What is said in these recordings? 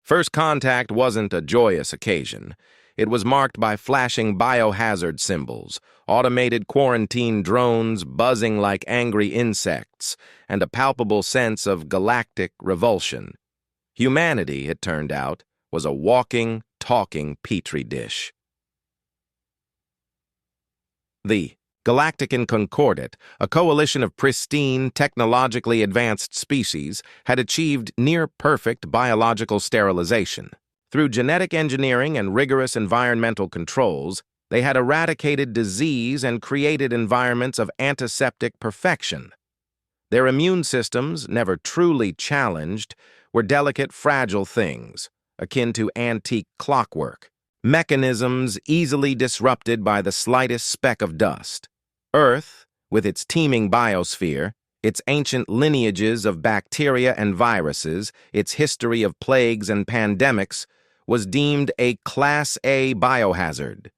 First contact wasn't a joyous occasion. It was marked by flashing biohazard symbols, automated quarantine drones buzzing like angry insects, and a palpable sense of galactic revulsion. Humanity, it turned out, was a walking, talking petri dish. The Galactic and Concordat, a coalition of pristine, technologically advanced species, had achieved near-perfect biological sterilization. Through genetic engineering and rigorous environmental controls, they had eradicated disease and created environments of antiseptic perfection. Their immune systems, never truly challenged, were delicate, fragile things, akin to antique clockwork, mechanisms easily disrupted by the slightest speck of dust. Earth, with its teeming biosphere, its ancient lineages of bacteria and viruses, its history of plagues and pandemics, was deemed a Class A biohazard.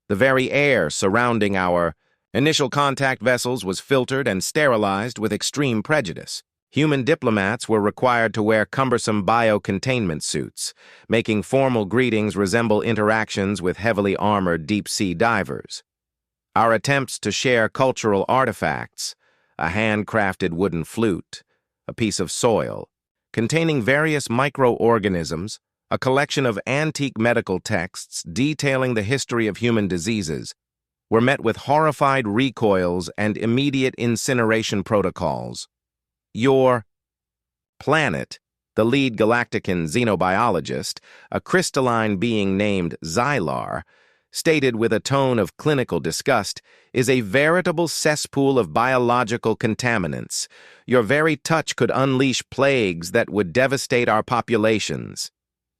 The very air surrounding our initial contact vessels was filtered and sterilized with extreme prejudice. Human diplomats were required to wear cumbersome biocontainment suits, making formal greetings resemble interactions with heavily armored deep-sea divers. Our attempts to share cultural artifacts, a handcrafted wooden flute, a piece of soil, containing various microorganisms, a collection of antique medical texts detailing the history of human diseases, were met with horrified recoils and immediate incineration protocols. Your planet, the lead Galactican xenobiologist, a crystalline being named Xylar, stated with a tone of clinical disgust, is a veritable cesspool of biological contaminants. Your very touch could unleash plagues that would devastate our populations.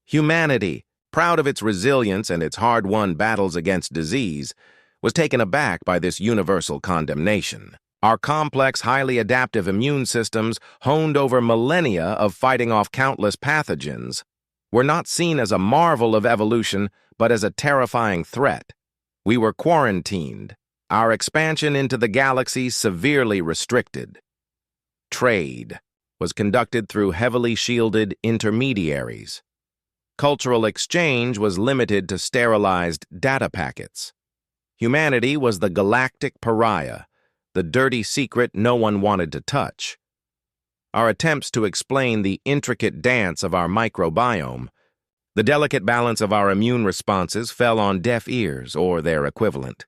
Humanity, proud of its resilience and its hard-won battles against disease, was taken aback by this universal condemnation. Our complex, highly adaptive immune systems, honed over millennia of fighting off countless pathogens, were not seen as a marvel of evolution, but as a terrifying threat. We were quarantined, our expansion into the galaxy severely restricted. Trade was conducted through heavily shielded intermediaries. Cultural exchange was limited to sterilized data packets. Humanity was the galactic pariah, the dirty secret no one wanted to touch. Our attempts to explain the intricate dance of our microbiome, the delicate balance of our immune responses, fell on deaf ears or their equivalent.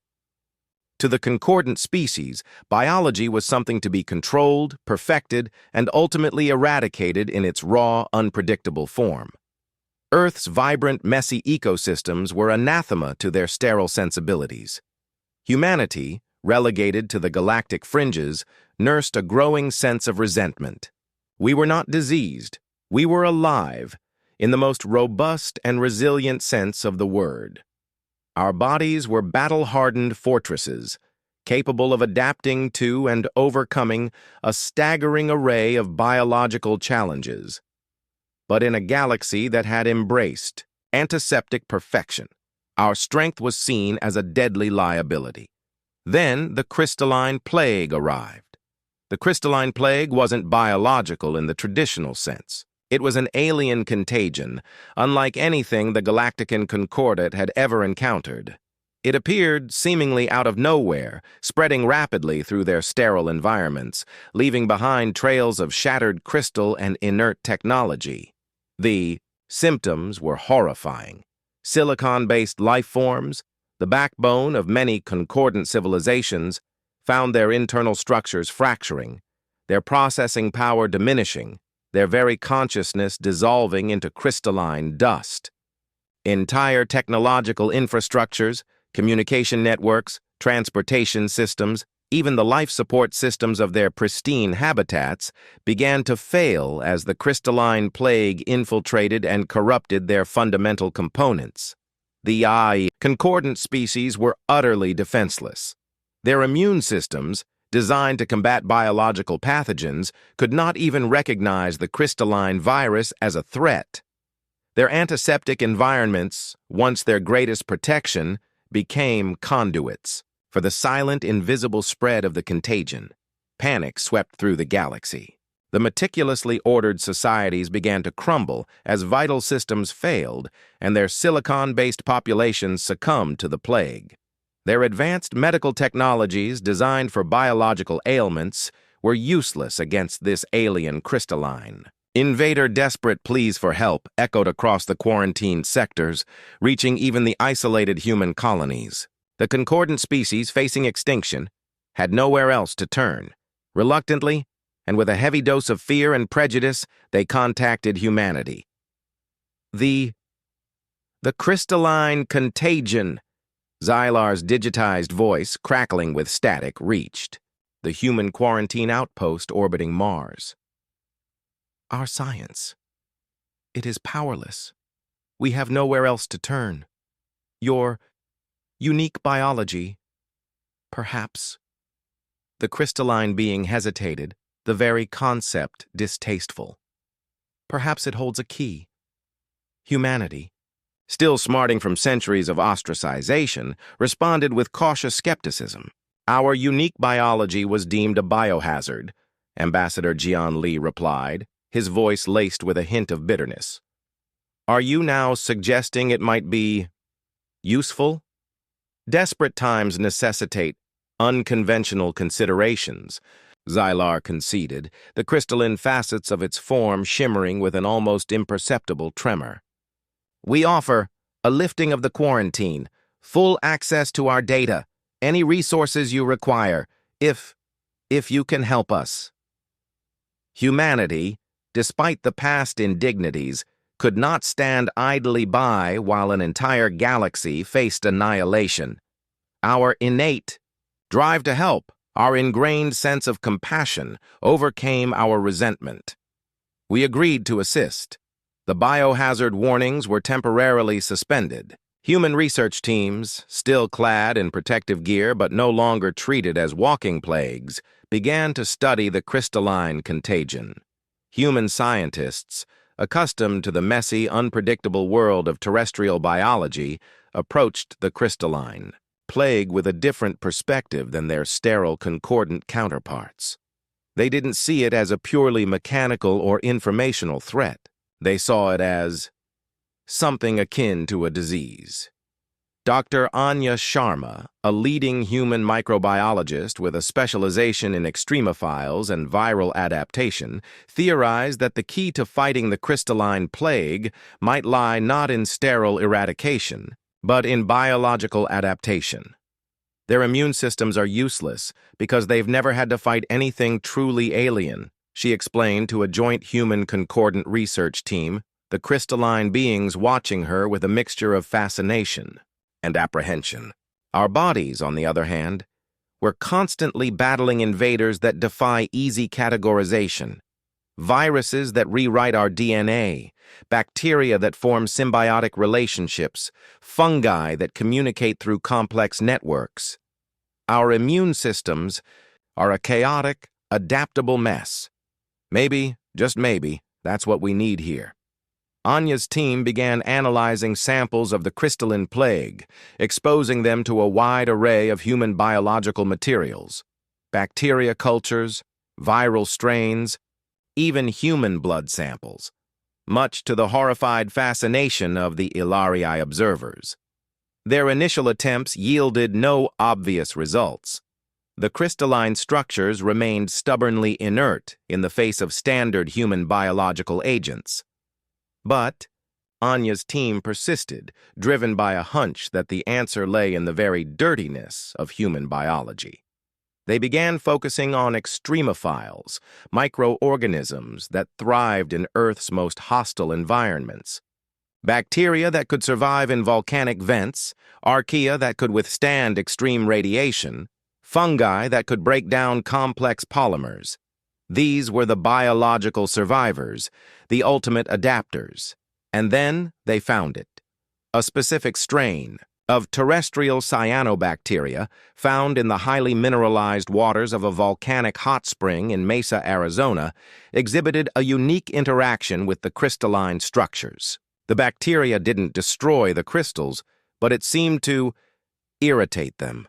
To the concordant species, biology was something to be controlled, perfected, and ultimately eradicated in its raw, unpredictable form. Earth's vibrant, messy ecosystems were anathema to their sterile sensibilities. Humanity, relegated to the galactic fringes, nursed a growing sense of resentment. We were not diseased, we were alive, in the most robust and resilient sense of the word. Our bodies were battle-hardened fortresses, capable of adapting to and overcoming a staggering array of biological challenges. But in a galaxy that had embraced antiseptic perfection, our strength was seen as a deadly liability. Then the Crystalline Plague arrived. The Crystalline Plague wasn't biological in the traditional sense. It was an alien contagion, unlike anything the Galactican Concordat had ever encountered. It appeared seemingly out of nowhere, spreading rapidly through their sterile environments, leaving behind trails of shattered crystal and inert technology. The symptoms were horrifying. Silicon-based life forms, the backbone of many concordant civilizations, found their internal structures fracturing, their processing power diminishing, their very consciousness dissolving into crystalline dust. Entire technological infrastructures, communication networks, transportation systems, even the life support systems of their pristine habitats began to fail as the Crystalline Plague infiltrated and corrupted their fundamental components. The concordant species were utterly defenseless. Their immune systems, designed to combat biological pathogens, could not even recognize the crystalline virus as a threat. Their antiseptic environments, once their greatest protection, became conduits for the silent, invisible spread of the contagion. Panic swept through the galaxy. The meticulously ordered societies began to crumble as vital systems failed and their silicon-based populations succumbed to the plague. Their advanced medical technologies designed for biological ailments were useless against this alien crystalline. Invader desperate pleas for help echoed across the quarantined sectors, reaching even the isolated human colonies. The concordant species facing extinction had nowhere else to turn. Reluctantly, and with a heavy dose of fear and prejudice, they contacted humanity. The crystalline contagion, Xylar's digitized voice, crackling with static, reached the human quarantine outpost orbiting Mars. Our science. It is powerless. We have nowhere else to turn. Your unique biology, perhaps. The crystalline being hesitated, the very concept distasteful. Perhaps it holds a key. Humanity, still smarting from centuries of ostracization, responded with cautious skepticism. Our unique biology was deemed a biohazard, Ambassador Jian Li replied, his voice laced with a hint of bitterness. Are you now suggesting it might be useful? Desperate times necessitate unconventional considerations, Xylar conceded, the crystalline facets of its form shimmering with an almost imperceptible tremor. We offer a lifting of the quarantine, full access to our data, any resources you require, if you can help us. Humanity, despite the past indignities, could not stand idly by while an entire galaxy faced annihilation. Our innate drive to help, our ingrained sense of compassion, overcame our resentment. We agreed to assist. The biohazard warnings were temporarily suspended. Human research teams, still clad in protective gear but no longer treated as walking plagues, began to study the crystalline contagion. Human scientists, accustomed to the messy, unpredictable world of terrestrial biology, approached the crystalline plague with a different perspective than their sterile concordant counterparts. They didn't see it as a purely mechanical or informational threat. They saw it as something akin to a disease. Dr. Anya Sharma, a leading human microbiologist with a specialization in extremophiles and viral adaptation, theorized that the key to fighting the crystalline plague might lie not in sterile eradication, but in biological adaptation. Their immune systems are useless because they've never had to fight anything truly alien, she explained to a joint human concordant research team, the crystalline beings watching her with a mixture of fascination and apprehension. Our bodies, on the other hand, were constantly battling invaders that defy easy categorization, viruses that rewrite our DNA, bacteria that form symbiotic relationships, fungi that communicate through complex networks. Our immune systems are a chaotic, adaptable mess. Maybe, just maybe, that's what we need here. Anya's team began analyzing samples of the crystalline plague, exposing them to a wide array of human biological materials, bacteria cultures, viral strains, even human blood samples, much to the horrified fascination of the Ilarii observers. Their initial attempts yielded no obvious results. The crystalline structures remained stubbornly inert in the face of standard human biological agents. But Anya's team persisted, driven by a hunch that the answer lay in the very dirtiness of human biology. They began focusing on extremophiles, microorganisms that thrived in Earth's most hostile environments. Bacteria that could survive in volcanic vents, archaea that could withstand extreme radiation, fungi that could break down complex polymers. These were the biological survivors, the ultimate adapters. And then they found it. A specific strain of terrestrial cyanobacteria found in the highly mineralized waters of a volcanic hot spring in Mesa, Arizona, exhibited a unique interaction with the crystalline structures. The bacteria didn't destroy the crystals, but it seemed to irritate them.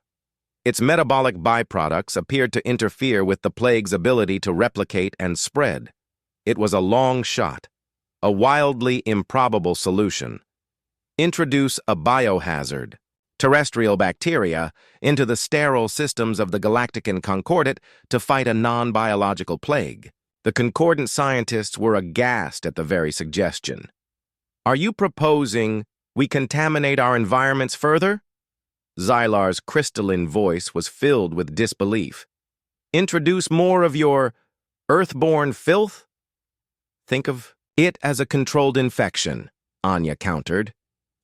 Its metabolic byproducts appeared to interfere with the plague's ability to replicate and spread. It was a long shot, a wildly improbable solution. Introduce a biohazard, terrestrial bacteria, into the sterile systems of the Galactican Concordat to fight a non-biological plague. The Concordant scientists were aghast at the very suggestion. "Are you proposing we contaminate our environments further?" Xylar's crystalline voice was filled with disbelief. "Introduce more of your earthborn filth?" "Think of it as a controlled infection," Anya countered.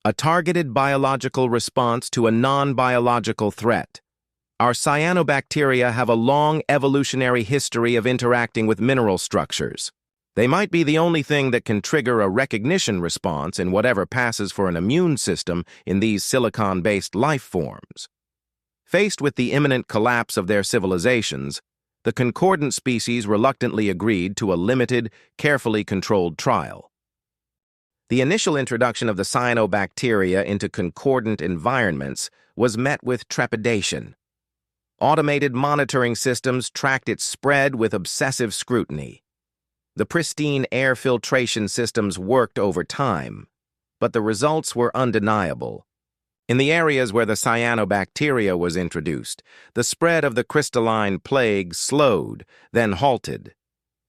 "A targeted biological response to a non-biological threat. Our cyanobacteria have a long evolutionary history of interacting with mineral structures. They might be the only thing that can trigger a recognition response in whatever passes for an immune system in these silicon-based life forms." Faced with the imminent collapse of their civilizations, the concordant species reluctantly agreed to a limited, carefully controlled trial. The initial introduction of the cyanobacteria into concordant environments was met with trepidation. Automated monitoring systems tracked its spread with obsessive scrutiny. The pristine air filtration systems worked over time, but the results were undeniable. In the areas where the cyanobacteria was introduced, the spread of the crystalline plague slowed, then halted.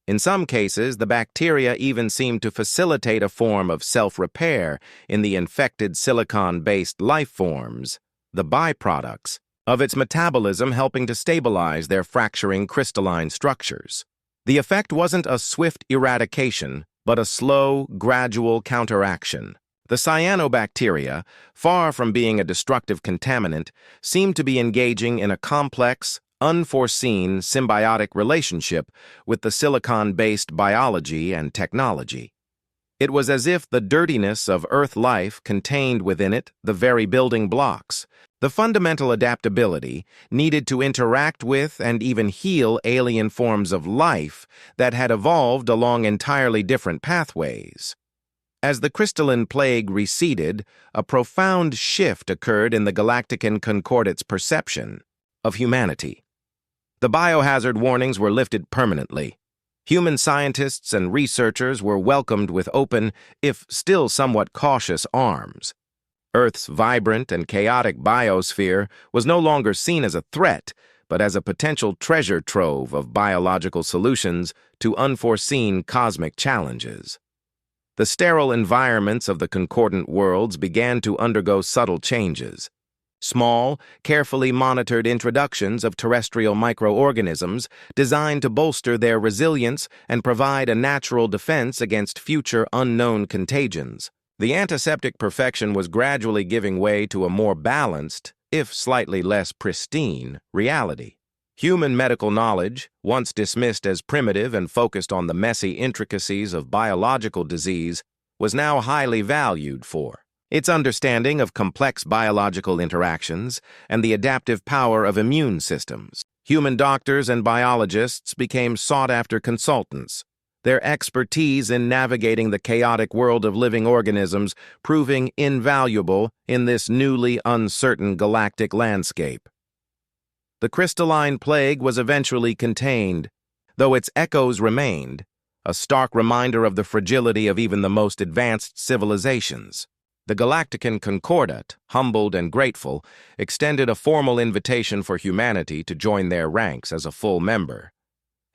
In some cases, the bacteria even seemed to facilitate a form of self-repair in the infected silicon-based life forms, the byproducts of its metabolism helping to stabilize their fracturing crystalline structures. The effect wasn't a swift eradication, but a slow, gradual counteraction. The cyanobacteria, far from being a destructive contaminant, seemed to be engaging in a complex, unforeseen symbiotic relationship with the silicon-based biology and technology. It was as if the dirtiness of Earth life contained within it the very building blocks, the fundamental adaptability needed to interact with and even heal alien forms of life that had evolved along entirely different pathways. As the crystalline plague receded, a profound shift occurred in the Galactican Concordat's perception of humanity. The biohazard warnings were lifted permanently. Human scientists and researchers were welcomed with open, if still somewhat cautious, arms. Earth's vibrant and chaotic biosphere was no longer seen as a threat, but as a potential treasure trove of biological solutions to unforeseen cosmic challenges. The sterile environments of the concordant worlds began to undergo subtle changes. Small, carefully monitored introductions of terrestrial microorganisms designed to bolster their resilience and provide a natural defense against future unknown contagions. The antiseptic perfection was gradually giving way to a more balanced, if slightly less pristine, reality. Human medical knowledge, once dismissed as primitive and focused on the messy intricacies of biological disease, was now highly valued for its understanding of complex biological interactions and the adaptive power of immune systems. Human doctors and biologists became sought-after consultants, their expertise in navigating the chaotic world of living organisms proving invaluable in this newly uncertain galactic landscape. The crystalline plague was eventually contained, though its echoes remained, a stark reminder of the fragility of even the most advanced civilizations. The Galactican Concordat, humbled and grateful, extended a formal invitation for humanity to join their ranks as a full member.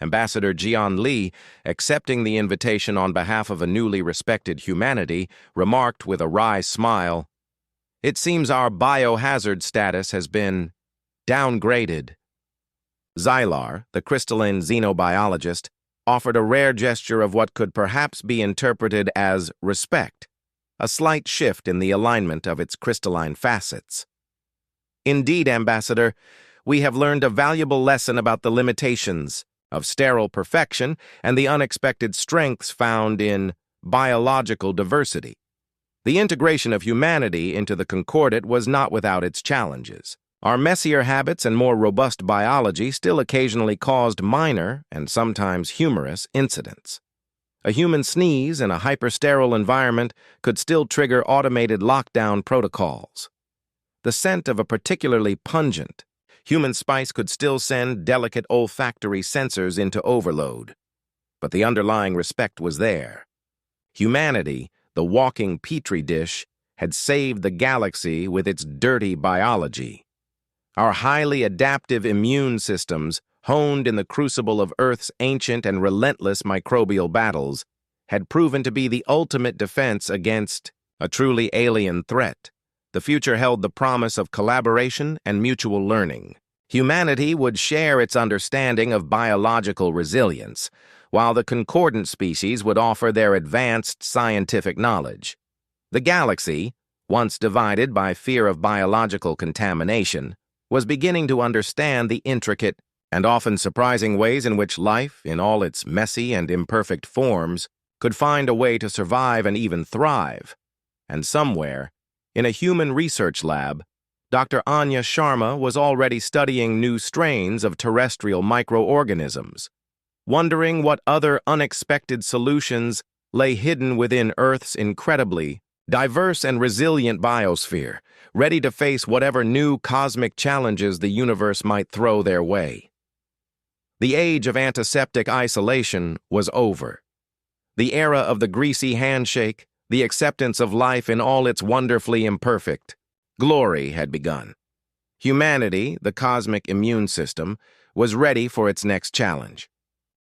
Ambassador Jian Li, accepting the invitation on behalf of a newly respected humanity, remarked with a wry smile, "It seems our biohazard status has been downgraded." Xylar, the crystalline xenobiologist, offered a rare gesture of what could perhaps be interpreted as respect, a slight shift in the alignment of its crystalline facets. "Indeed, Ambassador, we have learned a valuable lesson about the limitations of sterile perfection and the unexpected strengths found in biological diversity. The integration of humanity into the Concordat was not without its challenges. Our messier habits and more robust biology still occasionally caused minor, and sometimes humorous, incidents. A human sneeze in a hypersterile environment could still trigger automated lockdown protocols. The scent of a particularly pungent, Human spice could still send delicate olfactory sensors into overload. But the underlying respect was there. Humanity, the walking petri dish, had saved the galaxy with its dirty biology. Our highly adaptive immune systems, honed in the crucible of Earth's ancient and relentless microbial battles, had proven to be the ultimate defense against a truly alien threat. The future held the promise of collaboration and mutual learning. Humanity would share its understanding of biological resilience, while the concordant species would offer their advanced scientific knowledge. The galaxy, once divided by fear of biological contamination, was beginning to understand the intricate and often surprising ways in which life, in all its messy and imperfect forms, could find a way to survive and even thrive. And somewhere, in a human research lab, Dr. Anya Sharma was already studying new strains of terrestrial microorganisms, wondering what other unexpected solutions lay hidden within Earth's incredibly diverse and resilient biosphere, ready to face whatever new cosmic challenges the universe might throw their way. The age of antiseptic isolation was over. The era of the greasy handshake, the acceptance of life in all its wonderfully imperfect glory had begun. Humanity, the cosmic immune system, was ready for its next challenge.